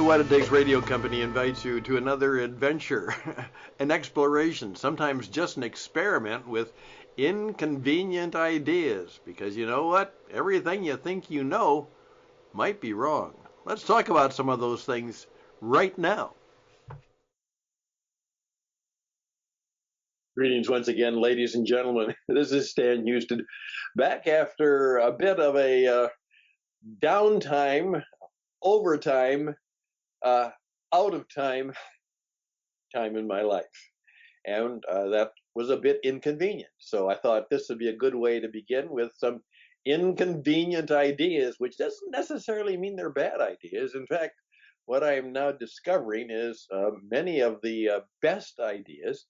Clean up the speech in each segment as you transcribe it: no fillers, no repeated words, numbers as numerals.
What It Takes Radio Company invites you to another adventure, an exploration, sometimes just an experiment with inconvenient ideas. Because you know what? Everything you think you know might be wrong. Let's talk about some of those things right now. Greetings once again, ladies and gentlemen. This is Stan Hustad, back after a bit of a downtime, overtime, out of time in my life. And that was a bit inconvenient. So I thought this would be a good way to begin with some inconvenient ideas, which doesn't necessarily mean they're bad ideas. In fact, what I am now discovering is many of the best ideas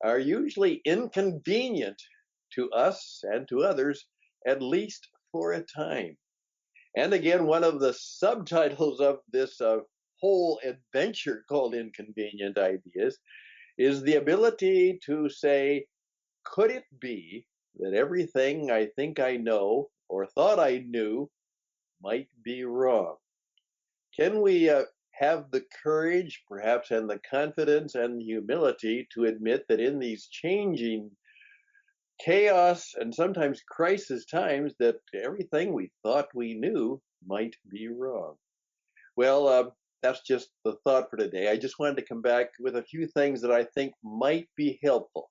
are usually inconvenient to us and to others, at least for a time. And again, one of the subtitles of this whole adventure called Inconvenient Ideas is the ability to say, could it be that everything I think I know or thought I knew might be wrong? Can we have the courage, perhaps, and the confidence and humility to admit that in these changing chaos and sometimes crisis times that everything we thought we knew might be wrong? Well, that's just the thought for today. I just wanted to come back with a few things that I think might be helpful.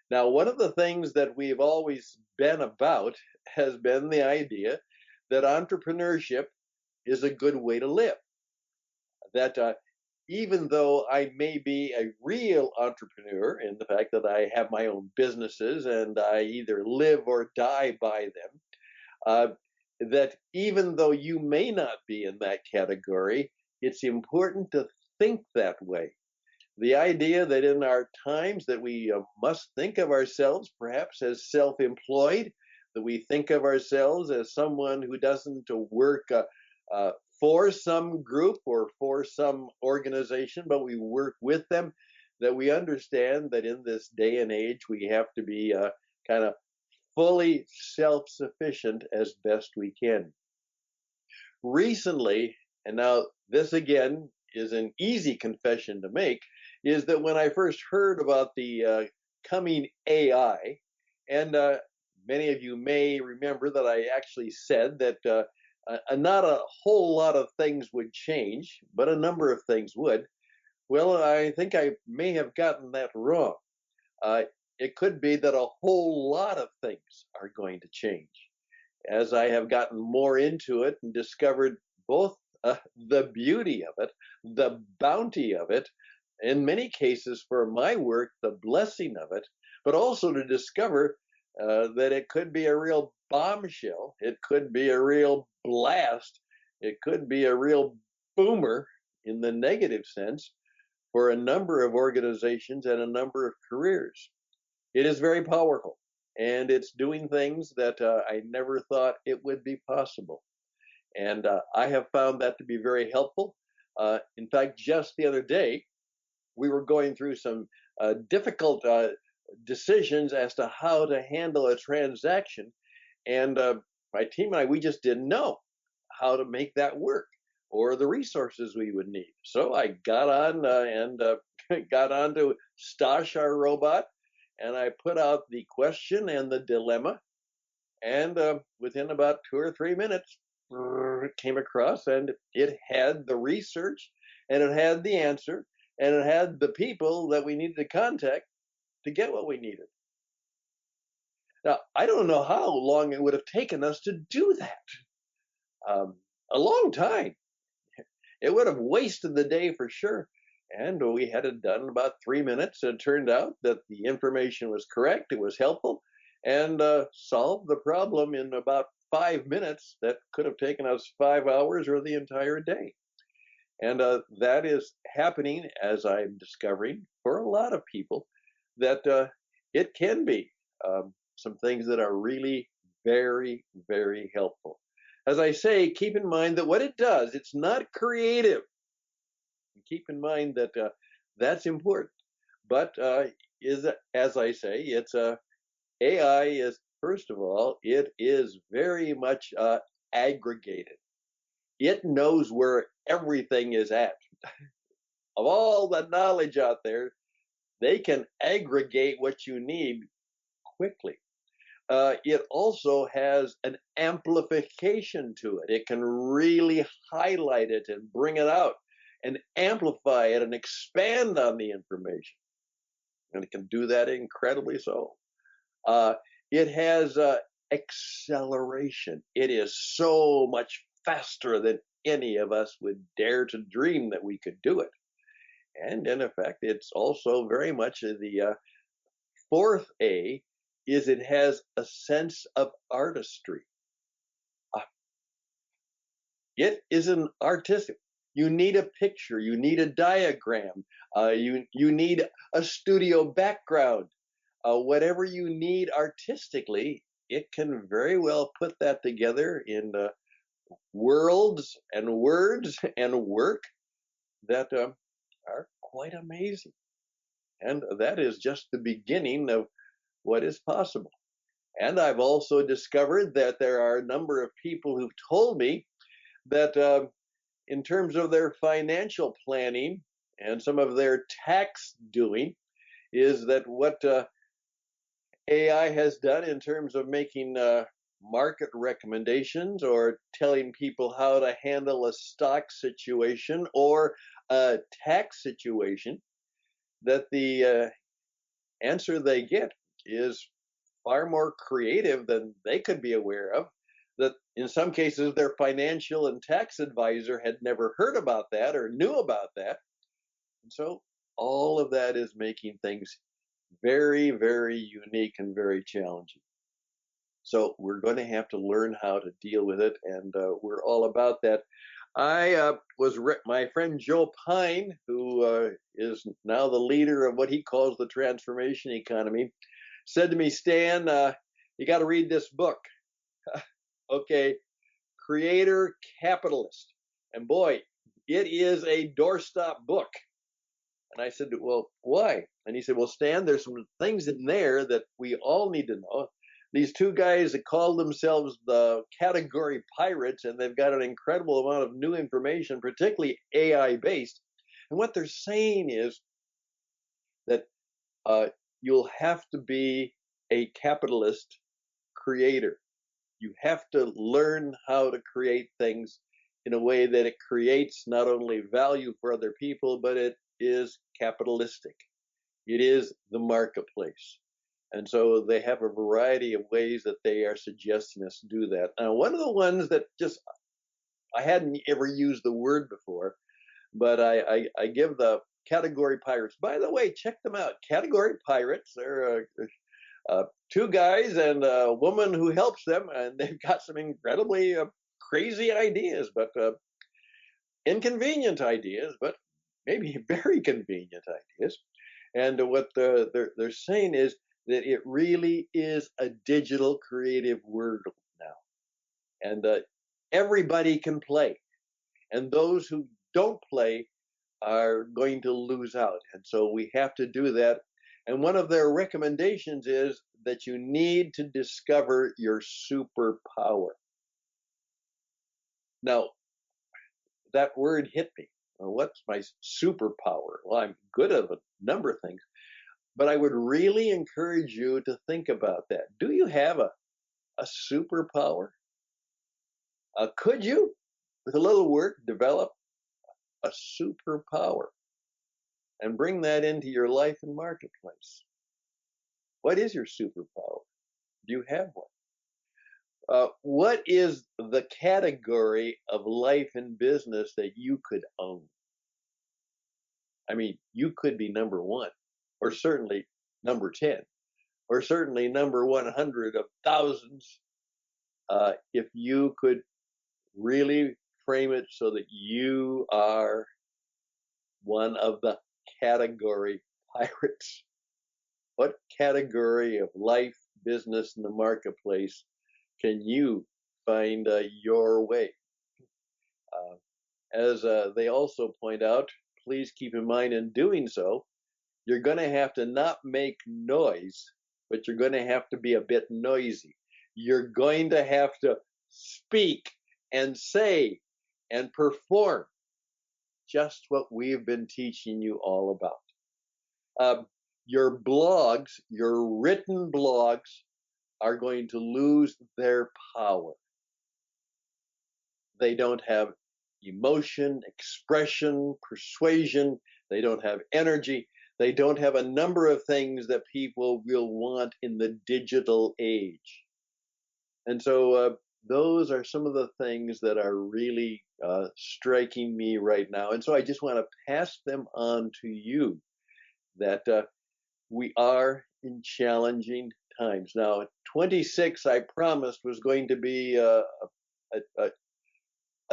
Now, one of the things that we've always been about has been the idea that entrepreneurship is a good way to live. That even though I may be a real entrepreneur in the fact that I have my own businesses and I either live or die by them, that even though you may not be in that category, it's important to think that way. The idea that in our times that we must think of ourselves perhaps as self-employed, that we think of ourselves as someone who doesn't work for some group or for some organization, but we work with them, that we understand that in this day and age we have to be kind of fully self-sufficient as best we can. Recently, and now this again is an easy confession to make, is that when I first heard about the coming AI, and many of you may remember that I actually said that not a whole lot of things would change, but a number of things would. Well, I think I may have gotten that wrong. It could be that a whole lot of things are going to change. As I have gotten more into it and discovered both the beauty of it, the bounty of it, in many cases for my work, the blessing of it, but also to discover that it could be a real bombshell, it could be a real blast, it could be a real boomer in the negative sense for a number of organizations and a number of careers. It is very powerful, and it's doing things that I never thought it would be possible. And I have found that to be very helpful. In fact, just the other day, we were going through some difficult decisions as to how to handle a transaction. And my team and I, we just didn't know how to make that work or the resources we would need. So I got on and got on to Stash, our robot, and I put out the question and the dilemma. And within about 2 or 3 minutes, it came across, and it had the research, and it had the answer, and it had the people that we needed to contact to get what we needed. Now, I don't know how long it would have taken us to do that. A long time. It would have wasted the day for sure. And we had it done in about 3 minutes. It turned out that the information was correct, it was helpful, and solved the problem in about 5 minutes that could have taken us 5 hours or the entire day. And that is happening, as I'm discovering, for a lot of people, that it can be some things that are really very, very helpful. As I say, keep in mind that what it does, it's not creative. Keep in mind that that's important. But is, as I say, it's AI is, first of all, it is very much aggregated. It knows where everything is at. Of all the knowledge out there, they can aggregate what you need quickly. It also has an amplification to it. It can really highlight it and bring it out and amplify it and expand on the information. And it can do that incredibly so. Uh, it has acceleration. It is so much faster than any of us would dare to dream that we could do it. And in effect, it's also very much the fourth A is it has a sense of artistry. Uh, it is an artistic. You need a picture. You need a diagram. You need a studio background. Whatever you need artistically, it can very well put that together in worlds and words and work that are quite amazing. And that is just the beginning of what is possible. And I've also discovered that there are a number of people who've told me that in terms of their financial planning and some of their tax doing, is that what AI has done in terms of making market recommendations or telling people how to handle a stock situation or a tax situation, that the answer they get is far more creative than they could be aware of. That in some cases their financial and tax advisor had never heard about that or knew about that. And so all of that is making things very, very unique and very challenging. So we're going to have to learn how to deal with it, and we're all about that. I my friend Joe Pine, who is now the leader of what he calls the transformation economy, said to me, Stan, you got to read this book. Okay, Creator Capitalist. And boy, it is a doorstop book. And I said, well, why? And he said, well, Stan, there's some things in there that we all need to know. These two guys that call themselves the category pirates, and they've got an incredible amount of new information, particularly AI based. And what they're saying is that you'll have to be a capitalist creator. You have to learn how to create things in a way that it creates not only value for other people, but it is capitalistic. It is the marketplace. And so they have a variety of ways that they are suggesting us to do that. Now, one of the ones that just, I hadn't ever used the word before, but I give the category pirates. By the way, check them out. Category pirates. They're two guys and a woman who helps them, and they've got some incredibly crazy ideas, but inconvenient ideas, but maybe very convenient ideas. And what they're saying is that it really is a digital creative world now, and everybody can play, and those who don't play are going to lose out. And so we have to do that. And one of their recommendations is that you need to discover your superpower. Now, that word hit me. Well, what's my superpower? Well, I'm good at a number of things, but I would really encourage you to think about that. Do you have a superpower? Could you, with a little work, develop a superpower and bring that into your life and marketplace? What is your superpower? Do you have one? What is the category of life and business that you could own? I mean, you could be number one, or certainly number 10, or certainly number 100 of thousands, if you could really frame it so that you are one of the category pirates. What category of life, business, and the marketplace can you find your way? As they also point out, please keep in mind in doing so, you're going to have to not make noise, but you're going to have to be a bit noisy. You're going to have to speak and say and perform just what we've been teaching you all about. Your blogs, your written blogs, are going to lose their power. They don't have emotion, expression, persuasion. They don't have energy. They don't have a number of things that people will want in the digital age. And so those are some of the things that are really striking me right now. And so I just want to pass them on to you, that we are in challenging times. Now, 26, I promised, was going to be a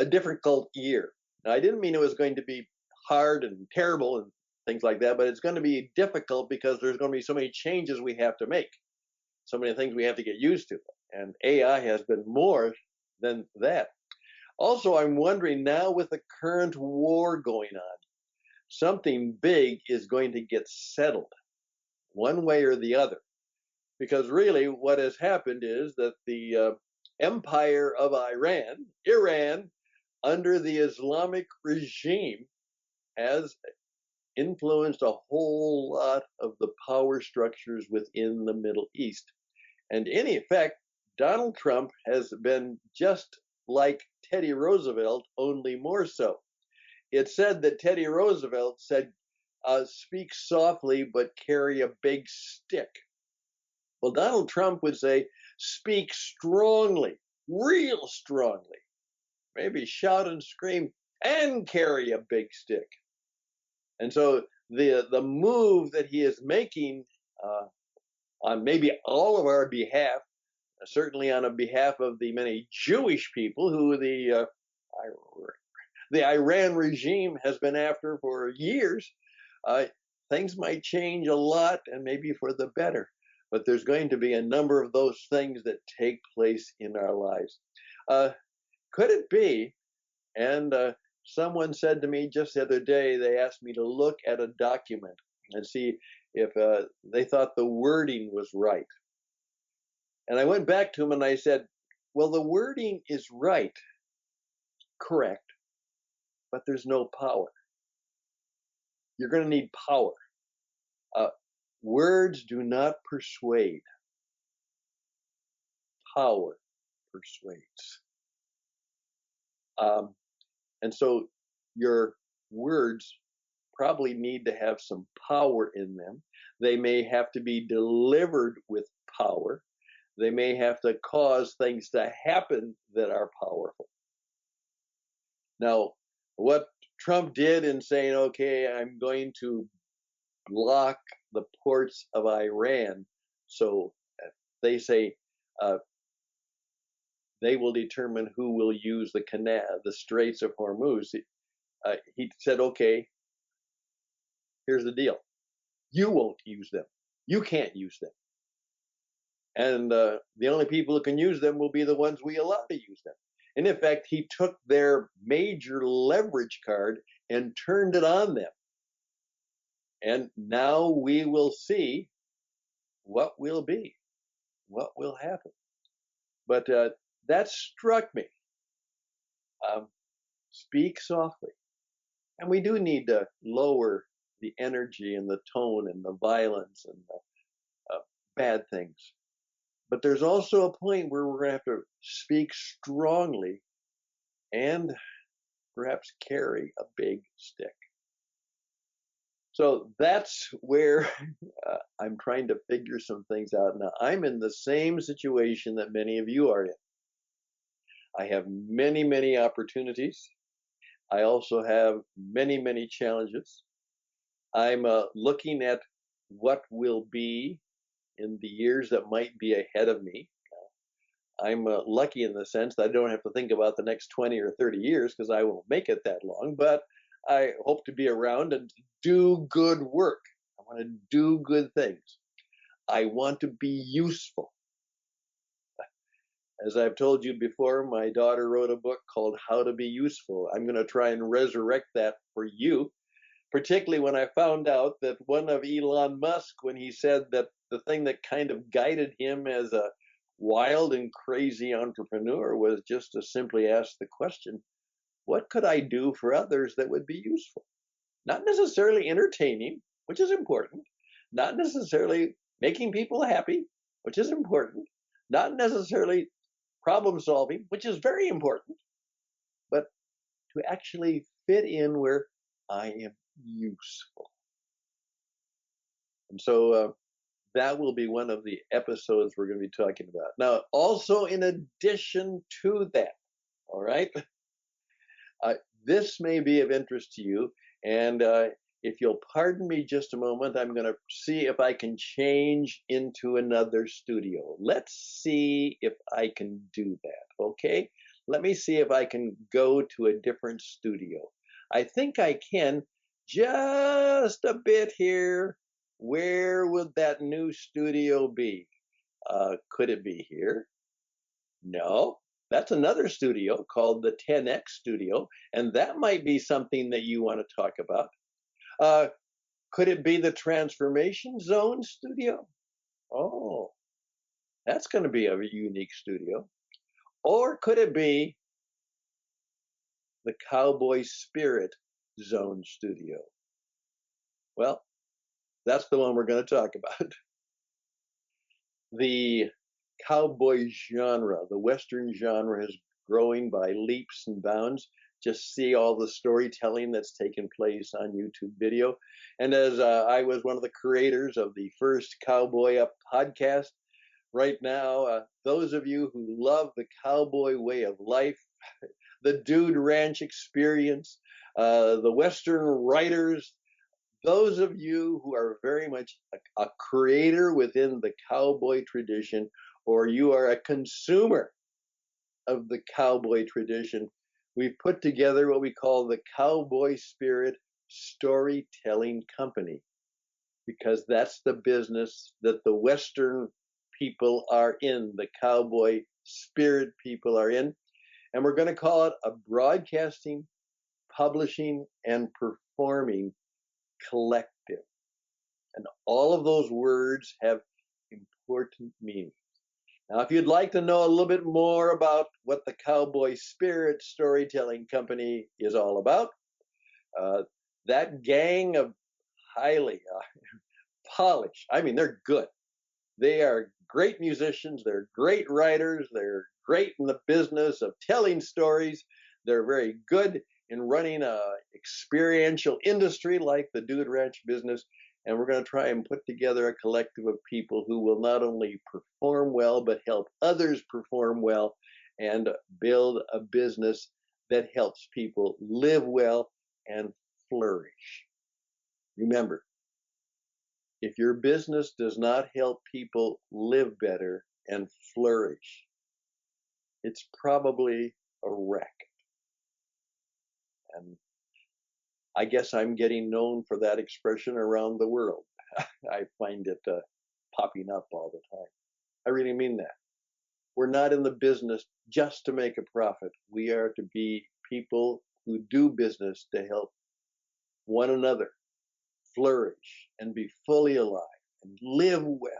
difficult year. Now, I didn't mean it was going to be hard and terrible and things like that, but it's going to be difficult because there's going to be so many changes we have to make, so many things we have to get used to. And AI has been more than that. Also, I'm wondering now, with the current war going on, something big is going to get settled one way or the other. Because really what has happened is that the empire of Iran, under the Islamic regime, has influenced a whole lot of the power structures within the Middle East. And in effect, Donald Trump has been just like Teddy Roosevelt, only more so. It's said that Teddy Roosevelt said, speak softly, but carry a big stick. Well, Donald Trump would say, speak strongly, real strongly, maybe shout and scream and carry a big stick. And so the move that he is making on maybe all of our behalf, certainly on behalf of the many Jewish people who the Iran regime has been after for years, things might change a lot, and maybe for the better. But there's going to be a number of those things that take place in our lives. Could it be? And someone said to me just the other day, they asked me to look at a document and see if they thought the wording was right. And I went back to him and I said, well, the wording is right, correct, but there's no power. You're going to need power. Words do not persuade. Power persuades. And so your words probably need to have some power in them. They may have to be delivered with power. They may have to cause things to happen that are powerful. Now, what Trump did in saying, okay, I'm going to block the ports of Iran, so they say they will determine who will use the canal, the Straits of Hormuz. He said, okay, here's the deal. You won't use them. You can't use them. And the only people who can use them will be the ones we allow to use them. And in fact, he took their major leverage card and turned it on them. And now we will see what will be, what will happen. But that struck me. Speak softly. And we do need to lower the energy and the tone and the violence and the bad things. But there's also a point where we're going to have to speak strongly and perhaps carry a big stick. So that's where I'm trying to figure some things out. Now, I'm in the same situation that many of you are in. I have many, many opportunities. I also have many, many challenges. I'm looking at what will be in the years that might be ahead of me. I'm lucky in the sense that I don't have to think about the next 20 or 30 years because I won't make it that long, but I hope to be around and do good work. I want to do good things. I want to be useful. As I've told you before, my daughter wrote a book called How to Be Useful. I'm going to try and resurrect that for you, particularly when I found out that one of Elon Musk, when he said that the thing that kind of guided him as a wild and crazy entrepreneur was just to simply ask the question, what could I do for others that would be useful? Not necessarily entertaining, which is important, not necessarily making people happy, which is important, not necessarily problem solving, which is very important, but to actually fit in where I am useful. And so that will be one of the episodes we're going to be talking about. Now, also in addition to that, all right, uh, this may be of interest to you. And if you'll pardon me just a moment, I'm going to see if I can change into another studio. Let's see if I can do that. Okay. Let me see if I can go to a different studio. I think I can, just a bit here. Where would that new studio be? Could it be here? No, that's another studio called the 10X Studio, and that might be something that you want to talk about. Uh, could it be the Transformation Zone Studio? Oh, that's going to be a unique studio. Or could it be the Cowboy Spirit Zone Studio? Well, that's the one we're going to talk about. The cowboy genre, the Western genre, is growing by leaps and bounds. Just see all the storytelling that's taken place on YouTube video. And as I was one of the creators of the first Cowboy Up podcast, right now, those of you who love the cowboy way of life, the dude ranch experience, the Western writers, those of you who are very much a creator within the cowboy tradition, or you are a consumer of the cowboy tradition, we've put together what we call the Cowboy Spirit Storytelling Company, because that's the business that the Western people are in, the cowboy spirit people are in. And we're going to call it a broadcasting, publishing, and performing collective. And all of those words have important meaning. Now, if you'd like to know a little bit more about what the Cowboy Spirit Storytelling Company is all about, uh, that gang of highly polished, I mean, they're good. They are great musicians, they're great writers, they're great in the business of telling stories, they're very good in running a experiential industry like the Dude Ranch business. And we're going to try and put together a collective of people who will not only perform well, but help others perform well and build a business that helps people live well and flourish. Remember, if your business does not help people live better and flourish, it's probably a wreck. And I guess I'm getting known for that expression around the world. I find it popping up all the time. I really mean that. We're not in the business just to make a profit. We are to be people who do business to help one another flourish and be fully alive and live well.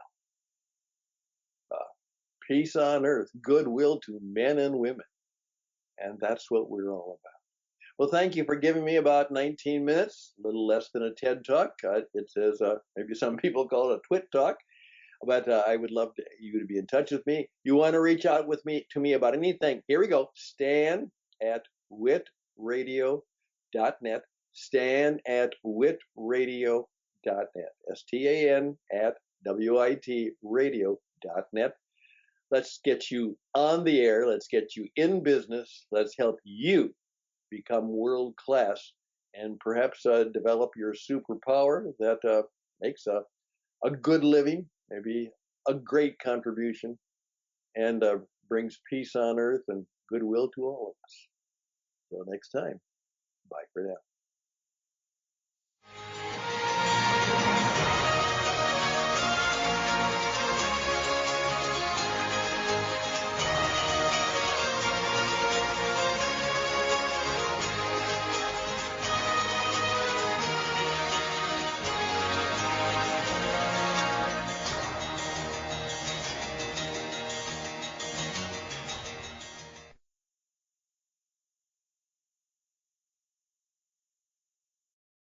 Peace on earth, goodwill to men and women. And that's what we're all about. Well, thank you for giving me about 19 minutes, a little less than a TED Talk. It says, maybe some people call it a Twit Talk, but I would love you to be in touch with me. You want to reach out with me to me about anything? Here we go. Stan at witradio.net. Stan at witradio.net. STAN at WIT radio.net. Let's get you on the air. Let's get you in business. Let's help you become world class and perhaps develop your superpower that makes a good living, maybe a great contribution, and brings peace on earth and goodwill to all of us. Till next time, bye for now.